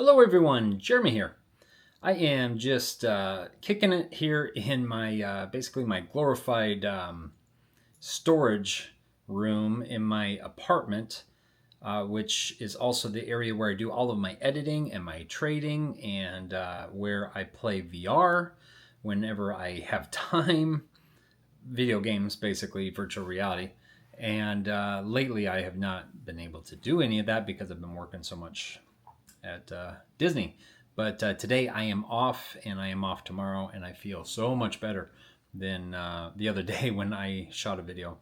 Hello everyone, Jeremy here. I am just kicking it here in my basically my glorified storage room in my apartment, which is also the area where I do all of my editing and my trading and where I play VR whenever I have time. Video games, basically virtual reality. And lately I have not been able to do any of that because I've been working so much at Disney. But today I am off, and I am off tomorrow, and I feel so much better than the other day when I shot a video.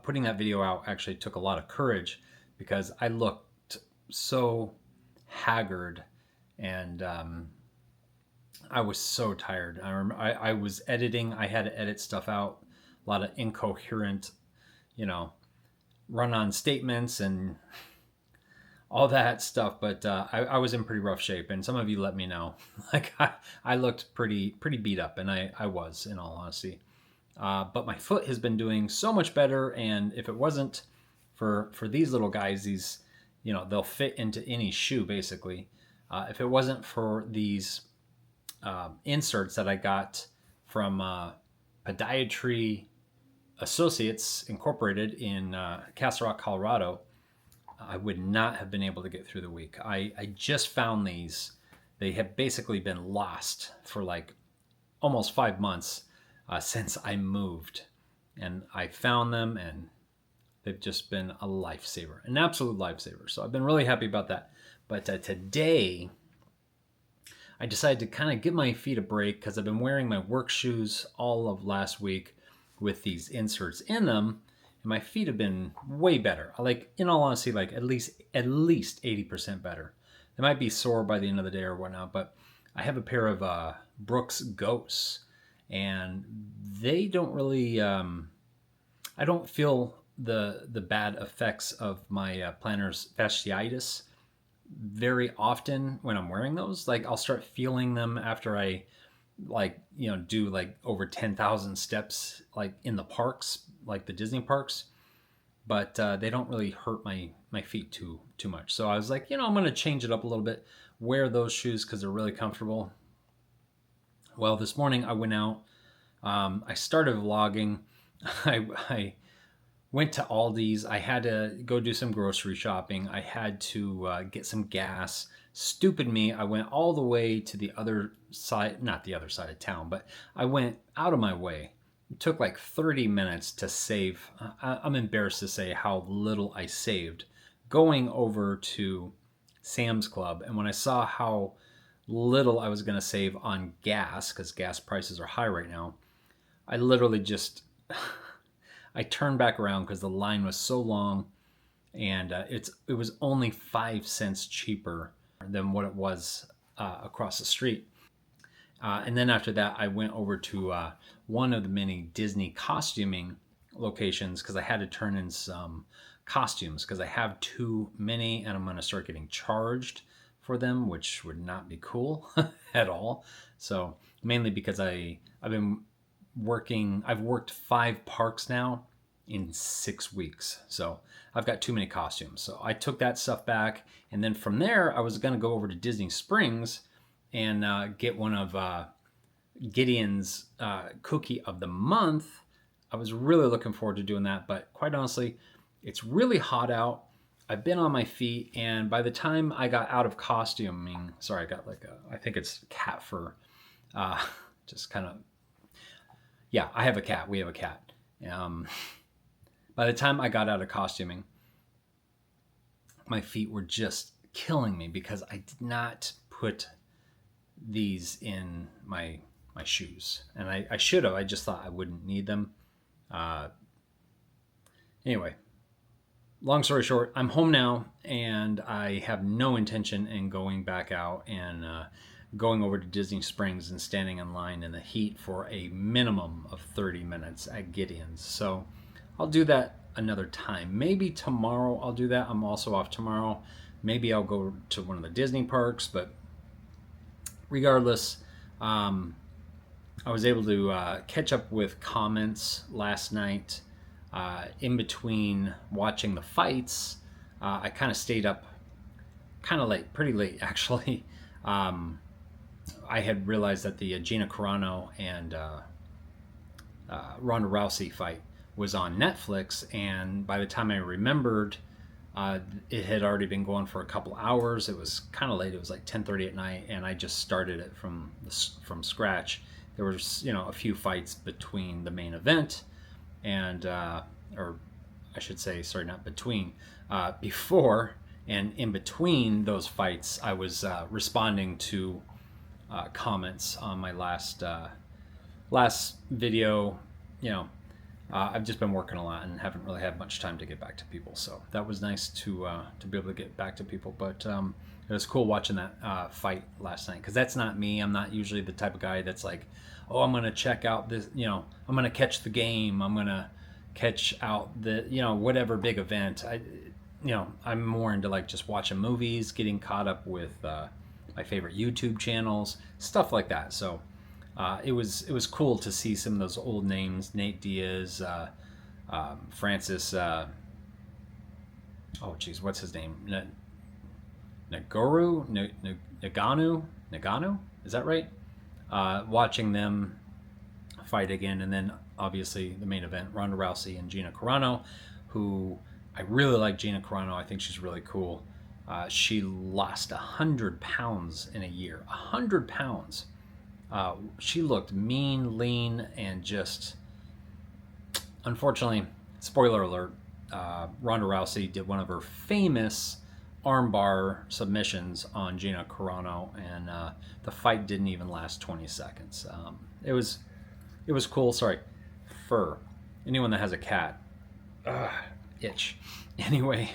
Putting that video out actually took a lot of courage because I looked so haggard and I was so tired. I was editing. I had to edit stuff out. A lot of incoherent, run-on statements and all that stuff. But I was in pretty rough shape, and some of you let me know. Like I looked pretty beat up, and I was, in all honesty. But my foot has been doing so much better, and if it wasn't for these little guys, these they'll fit into any shoe basically. If it wasn't for these inserts that I got from Podiatry Associates Incorporated in Castle Rock, Colorado, I would not have been able to get through the week. I just found these. They have basically been lost for like almost 5 months since I moved. And I found them, and they've just been a lifesaver, an absolute lifesaver. So I've been really happy about that. But today, I decided to kind of give my feet a break because I've been wearing my work shoes all of last week with these inserts in them, and my feet have been way better. Like, in all honesty, like at least 80% better. They might be sore by the end of the day or whatnot, but I have a pair of Brooks Ghosts, and they don't really. I don't feel the bad effects of my plantar's fasciitis very often when I'm wearing those. Like, I'll start feeling them after I do like over 10,000 steps like in the parks, like the Disney parks, but they don't really hurt my feet too much. So I was like, I'm going to change it up a little bit, wear those shoes because they're really comfortable. Well, this morning I went out. I started vlogging. I went to Aldi's. I had to go do some grocery shopping. I had to get some gas. Stupid me, I went all the way to the other side, not the other side of town, but I went out of my way. It took like 30 minutes to save. I'm embarrassed to say how little I saved going over to Sam's Club. And when I saw how little I was going to save on gas, because gas prices are high right now, I literally just I turned back around because the line was so long, and it was only 5 cents cheaper than what it was across the street. And then after that, I went over to one of the many Disney costuming locations because I had to turn in some costumes because I have too many, and I'm going to start getting charged for them, which would not be cool at all. So mainly because I've worked 5 parks now in 6 weeks. So I've got too many costumes. So I took that stuff back. And then from there, I was going to go over to Disney Springs and get one of Gideon's Cookie of the Month. I was really looking forward to doing that. But quite honestly, it's really hot out. I've been on my feet. And by the time I got out of costuming, sorry, I got I think it's cat fur. Just kind of, yeah, I have a cat. We have a cat. By the time I got out of costuming, my feet were just killing me because I did not put these in my shoes. And I should have. I just thought I wouldn't need them. Anyway, long story short, I'm home now, and I have no intention in going back out and going over to Disney Springs and standing in line in the heat for a minimum of 30 minutes at Gideon's. So I'll do that another time. Maybe tomorrow I'll do that. I'm also off tomorrow. Maybe I'll go to one of the Disney parks, but regardless, I was able to catch up with comments last night in between watching the fights. I kind of stayed up kind of late, pretty late actually. Um, I had realized that the Gina Carano and Ronda Rousey fight was on Netflix, and by the time I remembered, it had already been going for a couple hours. It was kind of late. It was like 10:30 at night, and I just started it from scratch. There was a few fights between the main event and or I should say, sorry, not between, before and in between those fights, I was responding to comments on my last video. I've just been working a lot and haven't really had much time to get back to people. So that was nice to be able to get back to people. But it was cool watching that fight last night, because that's not me. I'm not usually the type of guy that's like, oh, I'm gonna check out this. I'm gonna catch the game. I'm gonna catch out the whatever big event. I'm more into like just watching movies, getting caught up with my favorite YouTube channels, stuff like that. So it was cool to see some of those old names: Nate Diaz, Francis. Oh, geez, what's his name? Nagano. Is that right? Watching them fight again, and then obviously the main event, Ronda Rousey and Gina Carano, who I really like. Gina Carano, I think she's really cool. She lost 100 pounds in a year. 100 pounds. She looked mean, lean, and just, unfortunately, spoiler alert, Ronda Rousey did one of her famous armbar submissions on Gina Carano, and the fight didn't even last 20 seconds. It was cool. Sorry, fur. Anyone that has a cat, itch. Anyway,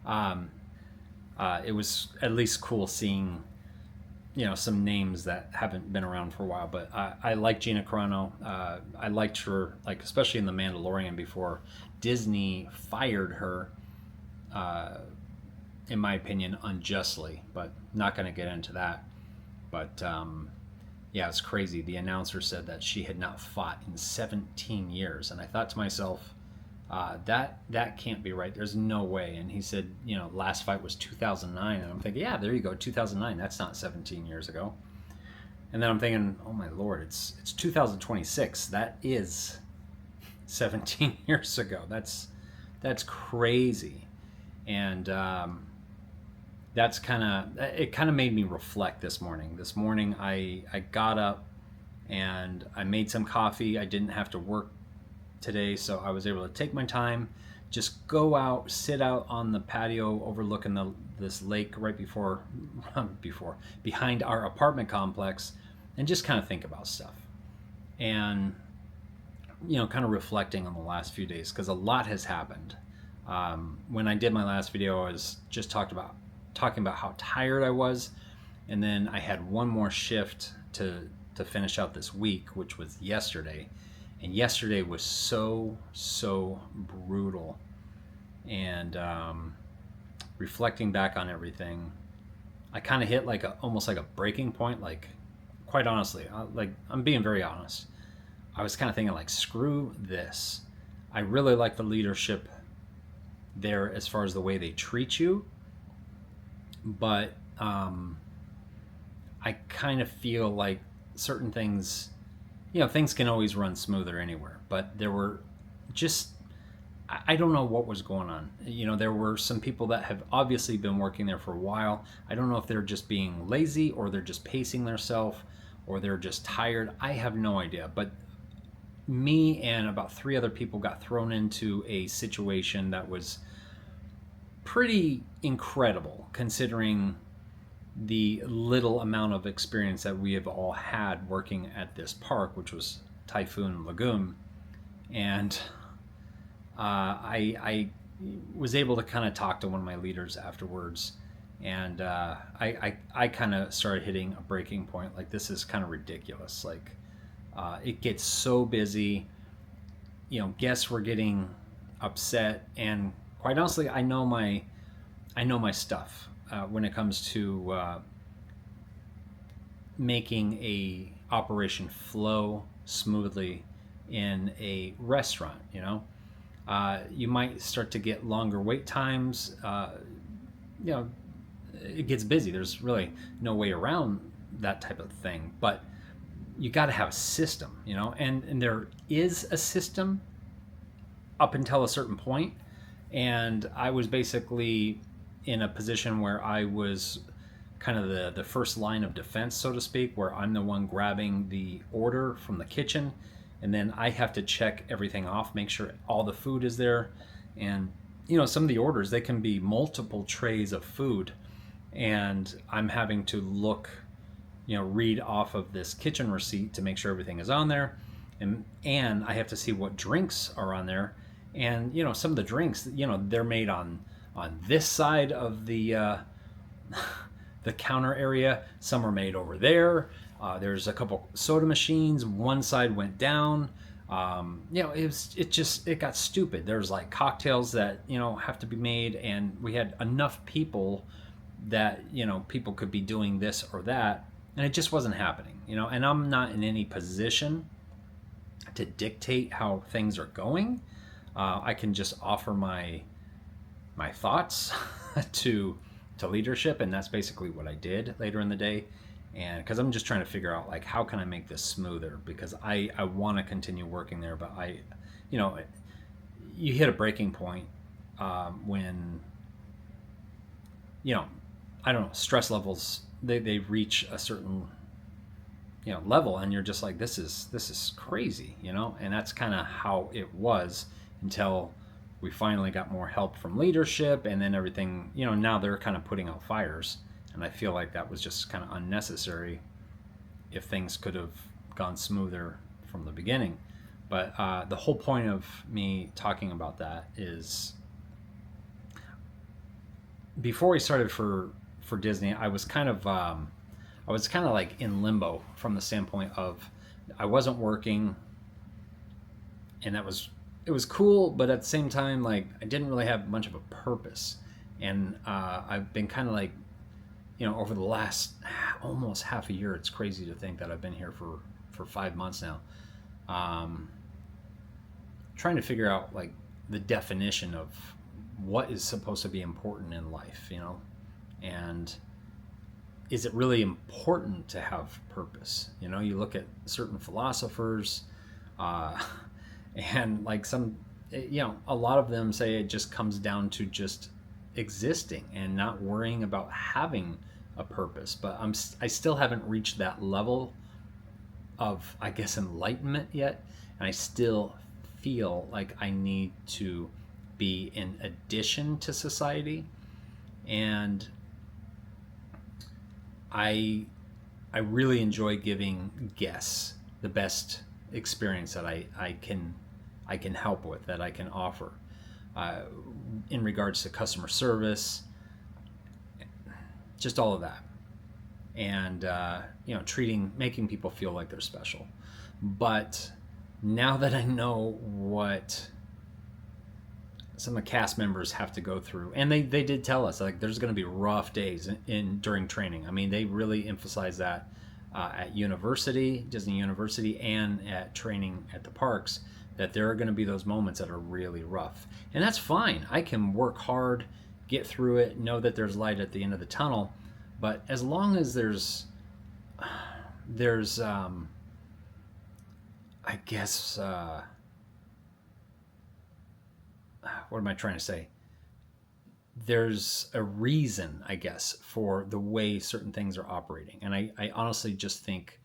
it was at least cool seeing some names that haven't been around for a while. But I like Gina Carano. I liked her, like, especially in The Mandalorian, before Disney fired her, in my opinion, unjustly, but not going to get into that. But yeah, it's crazy. The announcer said that she had not fought in 17 years. And I thought to myself, that can't be right. There's no way. And he said, last fight was 2009. And I'm thinking, yeah, there you go, 2009. That's not 17 years ago. And then I'm thinking, oh my Lord, it's 2026. That is 17 years ago. That's crazy. And it kind of made me reflect this morning. This morning I got up and I made some coffee. I didn't have to work today, so I was able to take my time, just go out, sit out on the patio overlooking this lake right behind our apartment complex, and just kind of think about stuff. And kind of reflecting on the last few days, because a lot has happened. When I did my last video, I was just talking about how tired I was, and then I had one more shift to finish out this week, which was yesterday. And yesterday was so brutal. And reflecting back on everything, I kind of hit almost like a breaking point. Like, quite honestly, I'm being very honest. I was kind of thinking, like, screw this. I really like the leadership there as far as the way they treat you, but I kind of feel like certain things, things can always run smoother anywhere, but there were just, I don't know what was going on. There were some people that have obviously been working there for a while. I don't know if they're just being lazy, or they're just pacing themselves, or they're just tired. I have no idea. But me and about 3 other people got thrown into a situation that was pretty incredible, considering the little amount of experience that we have all had working at this park, which was Typhoon Lagoon. And I was able to kind of talk to one of my leaders afterwards, and I kind of started hitting a breaking point. Like, this is kind of ridiculous. Like, it gets so busy. Guests were getting upset, and quite honestly, I know my stuff when it comes to making a operation flow smoothly in a restaurant. You might start to get longer wait times. it gets busy. There's really no way around that type of thing. But you got to have a system, and there is a system up until a certain point. And I was basically in a position where I was kind of the first line of defense, so to speak, where I'm the one grabbing the order from the kitchen, and then I have to check everything off, make sure all the food is there. And some of the orders, they can be multiple trays of food, and I'm having to look, read off of this kitchen receipt to make sure everything is on there, and I have to see what drinks are on there. And some of the drinks, they're made on this side of the the counter area. Some are made over there. There's a couple soda machines. One side went down. It got stupid. There's like cocktails that have to be made, and we had enough people that people could be doing this or that, and it just wasn't happening. And I'm not in any position to dictate how things are going. I can just offer my thoughts to leadership, and that's basically what I did later in the day. And because I'm just trying to figure out, like, how can I make this smoother, because I want to continue working there, but you hit a breaking point when I don't know, stress levels, they reach a certain level, and you're just like, this is crazy, and that's kind of how it was until we finally got more help from leadership, and then everything, now they're kind of putting out fires, and I feel like that was just kind of unnecessary if things could have gone smoother from the beginning. But the whole point of me talking about that is, before we started for Disney, I was kind of like in limbo from the standpoint of I wasn't working, and it was cool, but at the same time, like, I didn't really have much of a purpose. And I've been kind of like, over the last almost half a year, it's crazy to think that I've been here for 5 months now, trying to figure out, like, the definition of what is supposed to be important in life, and is it really important to have purpose? You look at certain philosophers, and like a lot of them say it just comes down to just existing and not worrying about having a purpose. But I still haven't reached that level of, I guess, enlightenment yet, and I still feel like I need to be in addition to society. And I really enjoy giving guests the best experience that I can help with, that I can offer, in regards to customer service, just all of that, and making people feel like they're special. But now that I know what some of the cast members have to go through, and they did tell us, like, there's going to be rough days during training. I mean, they really emphasize that at Disney University, and at training at the parks, that there are going to be those moments that are really rough, and that's fine. I can work hard, get through it, know that there's light at the end of the tunnel. But as long as there's I guess, what am I trying to say? There's a reason, I guess, for the way certain things are operating. And I honestly just think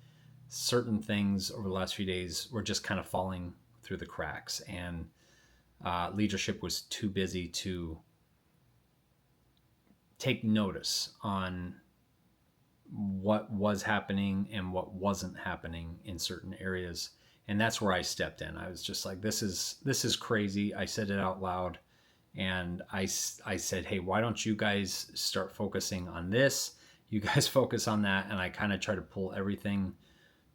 certain things over the last few days were just kind of falling through the cracks, and leadership was too busy to take notice on what was happening and what wasn't happening in certain areas. And that's where I stepped in. I was just like, this is crazy. I said it out loud, and I said, hey, why don't you guys start focusing on this? You guys focus on that. And I kind of try to pull everything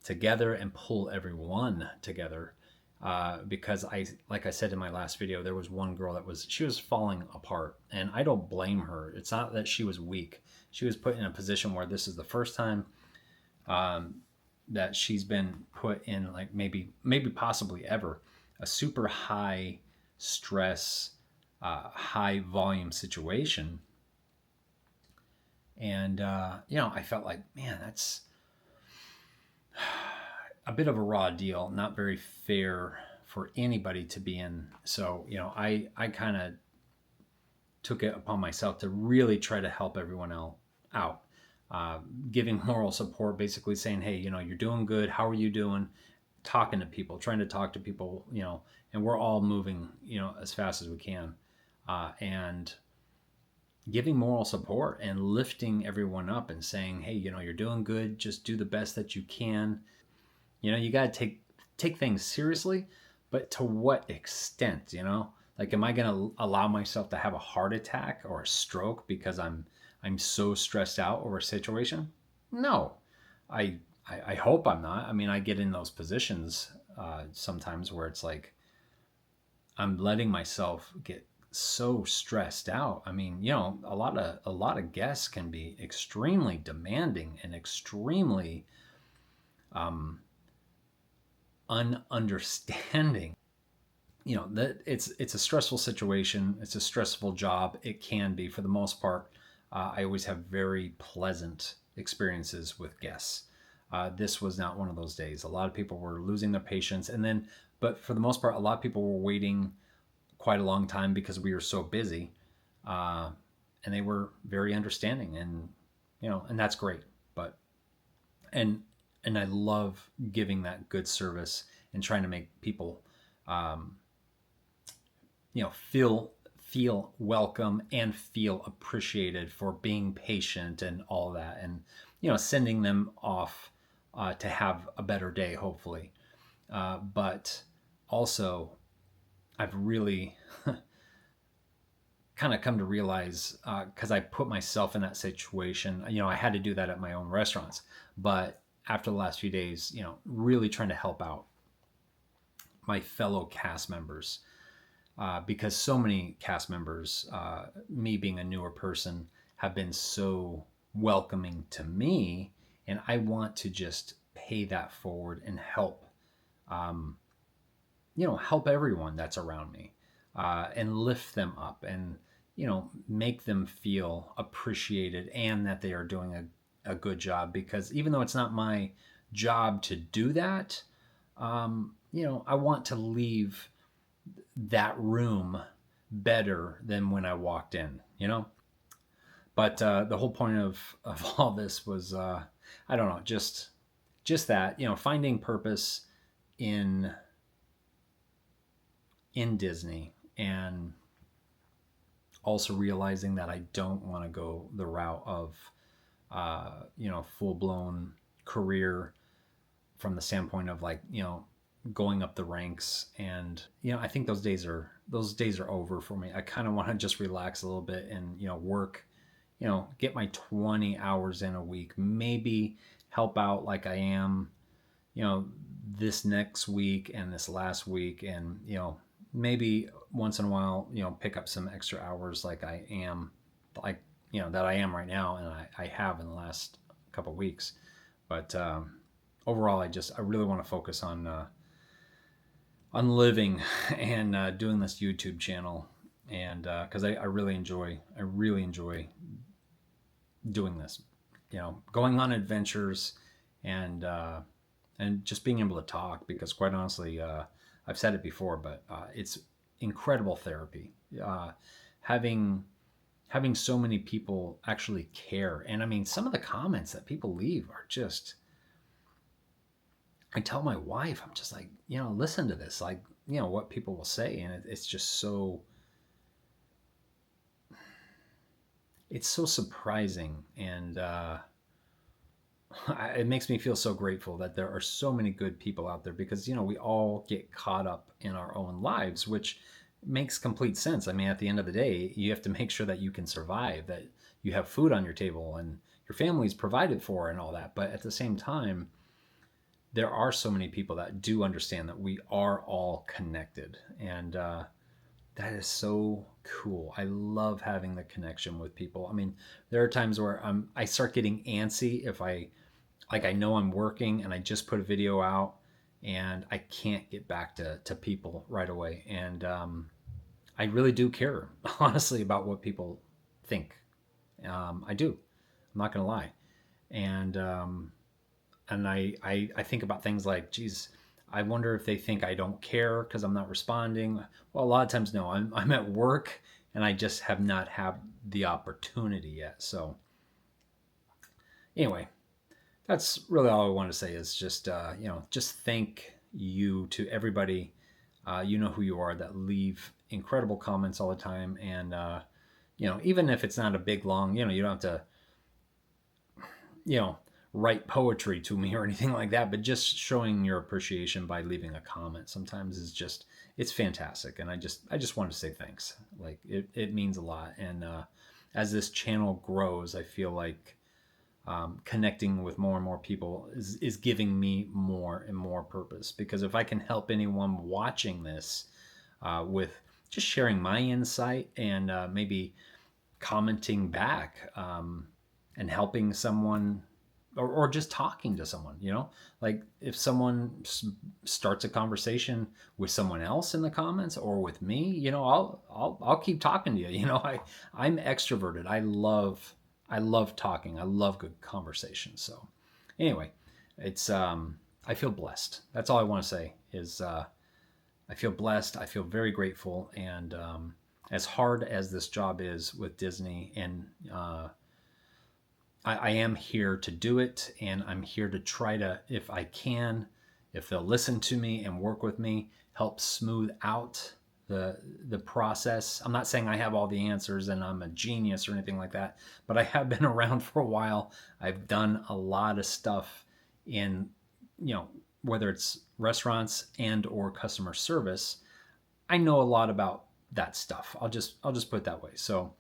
together and pull everyone together, because like I said in my last video, there was one girl she was falling apart, and I don't blame her. It's not that she was weak. She was put in a position where this is the first time that she's been put in, like, maybe possibly ever, a super high stress, high volume situation. And, I felt like, man, that's a bit of a raw deal, not very fair for anybody to be in. So, I kind of took it upon myself to really try to help everyone else out, uh, giving moral support, basically saying, hey, you're doing good. How are you doing? Talking to people, trying to talk to people, and we're all moving, as fast as we can. And giving moral support and lifting everyone up and saying, hey, you're doing good. Just do the best that you can. You got to take things seriously, but to what extent? Like, am I going to allow myself to have a heart attack or a stroke because I'm so stressed out over a situation? No, I I hope I'm not. I mean, I get in those positions sometimes where it's like I'm letting myself get so stressed out. I mean, a lot of guests can be extremely demanding and extremely ununderstanding. That it's a stressful situation. It's a stressful job. It can be, for the most part. I always have very pleasant experiences with guests. This was not one of those days. A lot of people were losing their patience, but for the most part, a lot of people were waiting quite a long time because we were so busy, uh, and they were very understanding, and that's great. But and and I love giving that good service and trying to make people feel welcome and feel appreciated for being patient and all that, and sending them off to have a better day, hopefully. But also, I've really kind of come to realize, because I put myself in that situation. I had to do that at my own restaurants, but after the last few days, really trying to help out my fellow cast members, because so many cast members, me being a newer person, have been so welcoming to me, and I want to just pay that forward and help everyone that's around me, and lift them up, and make them feel appreciated and that they are doing a good job. Because even though it's not my job to do that, I want to leave that room better than when I walked in. But the whole point of all this was, I don't know, just that, finding purpose in Disney, and also realizing that I don't want to go the route of full blown career, from the standpoint of, like, going up the ranks. And I think those days are over for me. I kind of want to just relax a little bit and work, get my 20 hours in a week, maybe help out like I am, you know this next week and this last week, and maybe once in a while, pick up some extra hours, like I am, like that I am right now, and I have in the last couple of weeks. But overall, I really want to focus on living and doing this YouTube channel, and because I really enjoy doing this, going on adventures, and just being able to talk. Because quite honestly, I've said it before, but it's incredible therapy. Having so many people actually care, and I mean, some of the comments that people leave are just. I tell my wife, I'm just like, listen to this, like, what people will say, and it's just so. It's so surprising, and it makes me feel so grateful that there are so many good people out there. Because we all get caught up in our own lives, which makes complete sense. I mean, at the end of the day, you have to make sure that you can survive, that you have food on your table, and your family's provided for, and all that. But at the same time, there are so many people that do understand that we are all connected, and that is so cool. I love having the connection with people. I mean, there are times where I start getting antsy if I know I'm working and I just put a video out, and I can't get back to people right away. And I really do care, honestly, about what people think. I do. I'm not gonna lie. And I think about things like, geez, I wonder if they think I don't care because I'm not responding. Well, a lot of times, no, I'm at work and I just have not had the opportunity yet. So anyway, that's really all I want to say is just, just thank you to everybody. You know who you are that leave incredible comments all the time. And, even if it's not a big, long, you don't have to, you know, write poetry to me or anything like that, but just showing your appreciation by leaving a comment sometimes is just, it's fantastic. And I just want to say thanks. Like it means a lot. And as this channel grows, I feel like connecting with more and more people is giving me more and more purpose, because if I can help anyone watching this with just sharing my insight and maybe commenting back, and helping someone, or just talking to someone, like if someone starts a conversation with someone else in the comments or with me, I'll keep talking to you. I'm extroverted. I love talking. I love good conversation. So anyway, it's I feel blessed. That's all I want to say is I feel blessed. I feel very grateful. And as hard as this job is with Disney, and I am here to do it, and I'm here to try to, if I can, if they'll listen to me and work with me, help smooth out the process. I'm not saying I have all the answers and I'm a genius or anything like that, but I have been around for a while. I've done a lot of stuff in, whether it's restaurants and or customer service. I know a lot about that stuff. I'll just put it that way. So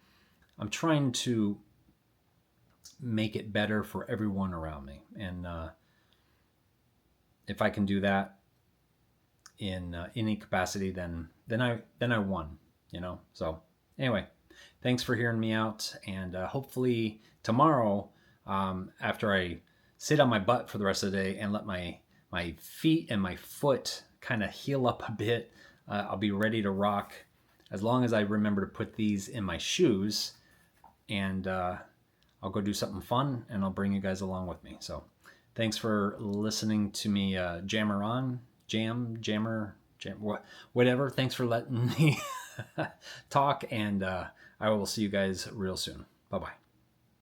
I'm trying to make it better for everyone around me. And if I can do that in any capacity, then I won. So anyway, thanks for hearing me out, and hopefully tomorrow, after I sit on my butt for the rest of the day and let my feet and my foot kind of heal up a bit, I'll be ready to rock. As long as I remember to put these in my shoes, and I'll go do something fun, and I'll bring you guys along with me. So thanks for listening to me jammer on, jammer, whatever. Thanks for letting me talk, and I will see you guys real soon. Bye-bye.